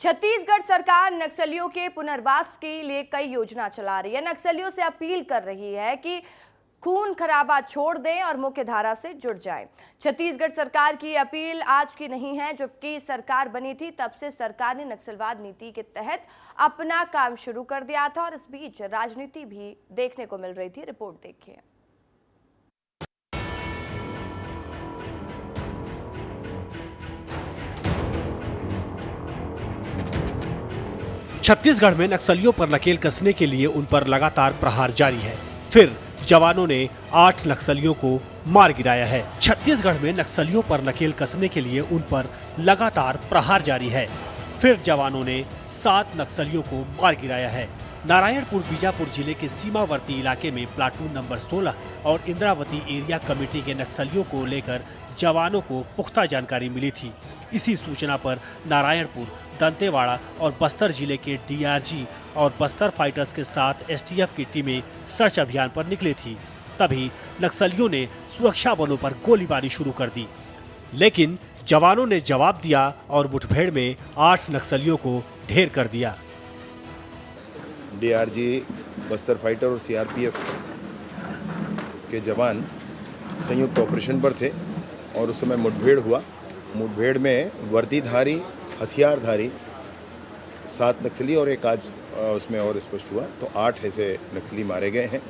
छत्तीसगढ़ सरकार नक्सलियों के पुनर्वास के लिए कई योजना चला रही है। नक्सलियों से अपील कर रही है कि खून खराबा छोड़ दें और मुख्य धारा से जुड़ जाएं। छत्तीसगढ़ सरकार की अपील आज की नहीं है, जबकि सरकार बनी थी तब से सरकार ने नक्सलवाद नीति के तहत अपना काम शुरू कर दिया था और इस बीच राजनीति भी देखने को मिल रही थी। रिपोर्ट देखिए। छत्तीसगढ़ में नक्सलियों पर नकेल कसने के लिए उन पर लगातार प्रहार जारी है। फिर जवानों ने 8 नक्सलियों को मार गिराया है। छत्तीसगढ़ में नक्सलियों पर नकेल कसने के लिए उन पर लगातार प्रहार जारी है। फिर जवानों ने 7 नक्सलियों को मार गिराया है। नारायणपुर बीजापुर जिले के सीमावर्ती इलाके में प्लाटून नंबर 16 और इंद्रावती एरिया कमेटी के नक्सलियों को लेकर जवानों को पुख्ता जानकारी मिली थी। इसी सूचना पर नारायणपुर, दंतेवाड़ा और बस्तर जिले के डीआरजी और बस्तर फाइटर्स के साथ एसटीएफ की टीमें सर्च अभियान पर निकली थी। तभी नक्सलियों ने सुरक्षा बलों पर गोलीबारी शुरू कर दी, लेकिन जवानों ने जवाब दिया और मुठभेड़ में 8 नक्सलियों को ढेर कर दिया। डीआरजी, बस्तर फाइटर और सीआरपीएफ के जवान संयुक्त ऑपरेशन पर थे और उस समय मुठभेड़ हुआ। मुठभेड़ में वर्दीधारी, हथियारधारी 7 नक्सली और एक आज उसमें और स्पष्ट हुआ, तो 8 ऐसे नक्सली मारे गए हैं।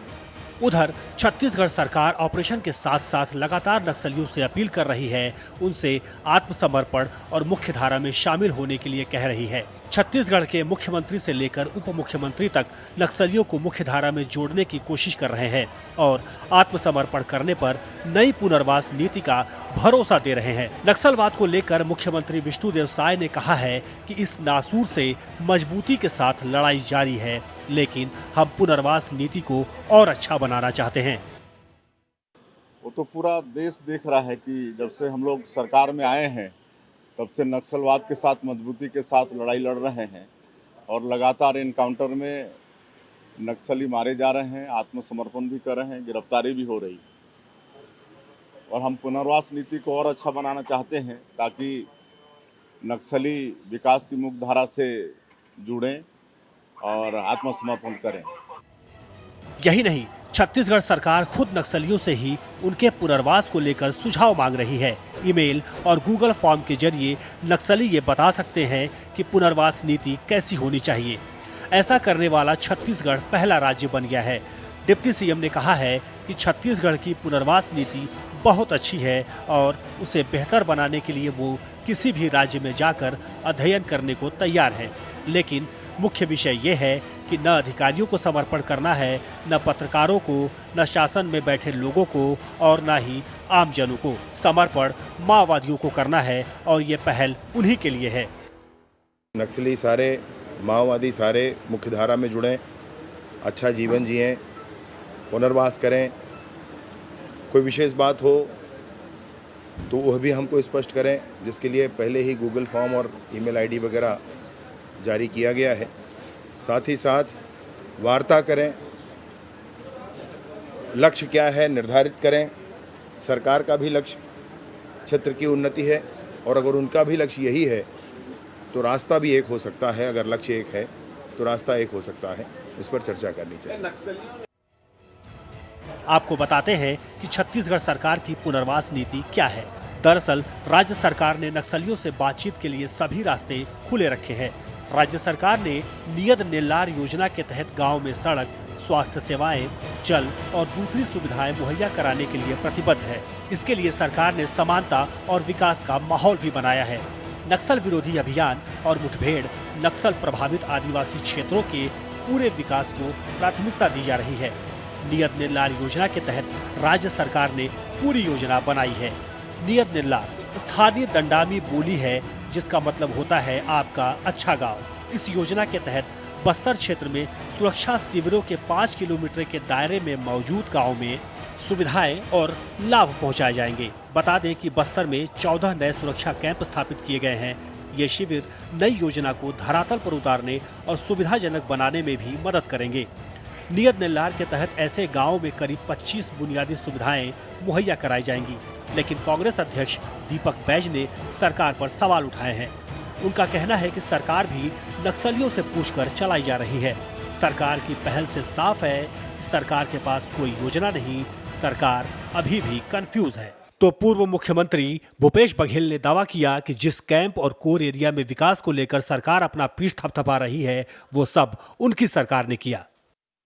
उधर छत्तीसगढ़ सरकार ऑपरेशन के साथ साथ लगातार नक्सलियों से अपील कर रही है, उनसे आत्मसमर्पण और मुख्य धारा में शामिल होने के लिए कह रही है। छत्तीसगढ़ के मुख्यमंत्री से लेकर उप मुख्यमंत्री तक नक्सलियों को मुख्य धारा में जोड़ने की कोशिश कर रहे हैं और आत्मसमर्पण करने पर नई पुनर्वास नीति का भरोसा दे रहे हैं। नक्सलवाद को लेकर मुख्यमंत्री विष्णुदेव साय ने कहा है कि इस नासूर से मजबूती के साथ लड़ाई जारी है, लेकिन हम पुनर्वास नीति को और अच्छा बनाना चाहते हैं। वो तो पूरा देश देख रहा है कि जब से हम लोग सरकार में आए हैं तब से नक्सलवाद के साथ मजबूती के साथ लड़ाई लड़ रहे हैं और लगातार एनकाउंटर में नक्सली मारे जा रहे हैं, आत्मसमर्पण भी कर रहे हैं, गिरफ्तारी भी हो रही है। और हम पुनर्वास नीति को और अच्छा बनाना चाहते हैं ताकि नक्सली विकास की मुख्य धारा से जुड़ें और आत्मसमर्पण करें। यही नहीं, छत्तीसगढ़ सरकार खुद नक्सलियों से ही उनके पुनर्वास को लेकर सुझाव मांग रही है। ईमेल और गूगल फॉर्म के जरिए नक्सली ये बता सकते हैं कि पुनर्वास नीति कैसी होनी चाहिए। ऐसा करने वाला छत्तीसगढ़ पहला राज्य बन गया है। डिप्टी सीएम ने कहा है कि छत्तीसगढ़ की पुनर्वास नीति बहुत अच्छी है और उसे बेहतर बनाने के लिए वो किसी भी राज्य में जाकर अध्ययन करने को तैयार है। लेकिन मुख्य विषय ये है कि न अधिकारियों को समर्पण करना है, न पत्रकारों को, न शासन में बैठे लोगों को और न ही आमजनों को। समर्पण माओवादियों को करना है और ये पहल उन्हीं के लिए है। नक्सली सारे, माओवादी सारे मुख्यधारा में जुड़ें, अच्छा जीवन जिएं, पुनर्वास करें। कोई विशेष बात हो तो वह भी हमको स्पष्ट करें, जिसके लिए पहले ही गूगल फॉर्म और ईमेल आईडी वगैरह जारी किया गया है। साथ ही साथ वार्ता करें, लक्ष्य क्या है निर्धारित करें। सरकार का भी लक्ष्य क्षेत्र की उन्नति है और अगर उनका भी लक्ष्य यही है तो रास्ता भी एक हो सकता है। अगर लक्ष्य एक है तो रास्ता एक हो सकता है। इस पर चर्चा करनी चाहिए। आपको बताते हैं कि छत्तीसगढ़ सरकार की पुनर्वास नीति क्या है। दरअसल राज्य सरकार ने नक्सलियों से बातचीत के लिए सभी रास्ते खुले रखे हैं। राज्य सरकार ने नियत नेल्लार योजना के तहत गांव में सड़क, स्वास्थ्य सेवाएं, जल और दूसरी सुविधाएं मुहैया कराने के लिए प्रतिबद्ध है। इसके लिए सरकार ने समानता और विकास का माहौल भी बनाया है। नक्सल विरोधी अभियान और मुठभेड़, नक्सल प्रभावित आदिवासी क्षेत्रों के पूरे विकास को प्राथमिकता दी जा रही है। नियत नेल्लार योजना के तहत राज्य सरकार ने पूरी योजना बनाई है। नियत नेल्लार स्थानीय दंडामी बोली है, जिसका मतलब होता है आपका अच्छा गांव। इस योजना के तहत बस्तर क्षेत्र में सुरक्षा शिविरों के 5 किलोमीटर के दायरे में मौजूद गांव में सुविधाएं और लाभ पहुंचाए जाएंगे। बता दें कि बस्तर में 14 नए सुरक्षा कैंप स्थापित किए गए हैं। ये शिविर नई योजना को धरातल पर उतारने और सुविधाजनक बनाने में भी मदद करेंगे। नियत नेल्लार के तहत ऐसे गाँव में करीब 25 बुनियादी सुविधाएं मुहैया कराई जाएंगी, लेकिन कांग्रेस अध्यक्ष दीपक बैज ने सरकार पर सवाल उठाए हैं। उनका कहना है कि सरकार भी नक्सलियों से पूछकर चलाई जा रही है। सरकार की पहल से साफ है कि सरकार के पास कोई योजना नहीं, सरकार अभी भी कंफ्यूज है। तो पूर्व मुख्यमंत्री भूपेश बघेल ने दावा किया कि जिस कैंप और कोर एरिया में विकास को लेकर सरकार अपना पीठ थपथपा रही है, वो सब उनकी सरकार ने किया।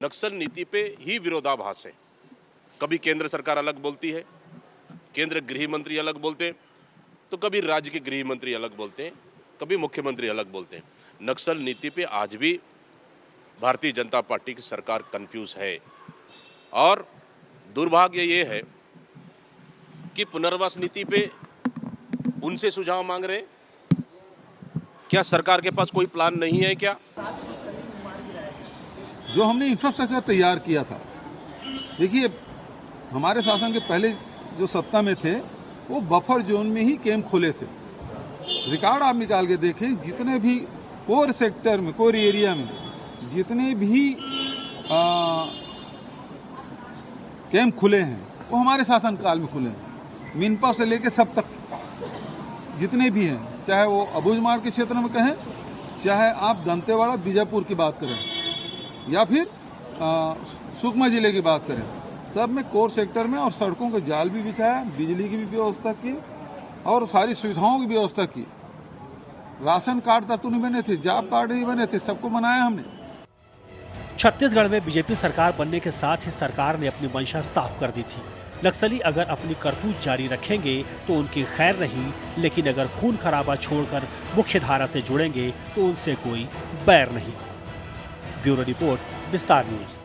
नक्सल नीति पे ही विरोधाभास है। कभी केंद्र सरकार अलग बोलती है, केंद्र गृह मंत्री अलग बोलते हैं, तो कभी राज्य के गृह मंत्री अलग बोलते हैं, कभी मुख्यमंत्री अलग बोलते हैं। नक्सल नीति पे आज भी भारतीय जनता पार्टी की सरकार कंफ्यूज है और दुर्भाग्य ये है कि पुनर्वास नीति पे उनसे सुझाव मांग रहे हैं। क्या सरकार के पास कोई प्लान नहीं है क्या? जो हमने इंफ्रास्ट्रक्चर तैयार किया था, देखिए हमारे शासन के पहले जो सत्ता में थे वो बफर जोन में ही कैंप खोले थे। रिकॉर्ड आप निकाल के देखें, जितने भी कोर सेक्टर में, कोर एरिया में जितने भी कैंप खुले हैं वो हमारे शासनकाल में खुले हैं। मिनपा से लेके सब तक जितने भी हैं, चाहे वो अबूझमाड़ के क्षेत्र में कहें, चाहे आप दंतेवाड़ा बीजापुर की बात करें या फिर सुकमा जिले की बात करें, सब में कोर सेक्टर में और सड़कों के जाल भी बिछाया, बिजली की भी व्यवस्था की और सारी सुविधाओं की व्यवस्था की। राशन कार्ड तक तो नहीं बने थे, जॉब कार्ड नहीं बने थे, सबको बनाया हमने। छत्तीसगढ़ में बीजेपी सरकार बनने के साथ ही सरकार ने अपनी मंशा साफ कर दी थी। नक्सली अगर अपनी करतूत जारी रखेंगे तो उनकी खैर नहीं, लेकिन अगर खून खराबा छोड़कर मुख्य धारा से जुड़ेंगे तो उनसे कोई बैर नहीं। ब्यूरो रिपोर्ट, विस्तार न्यूज।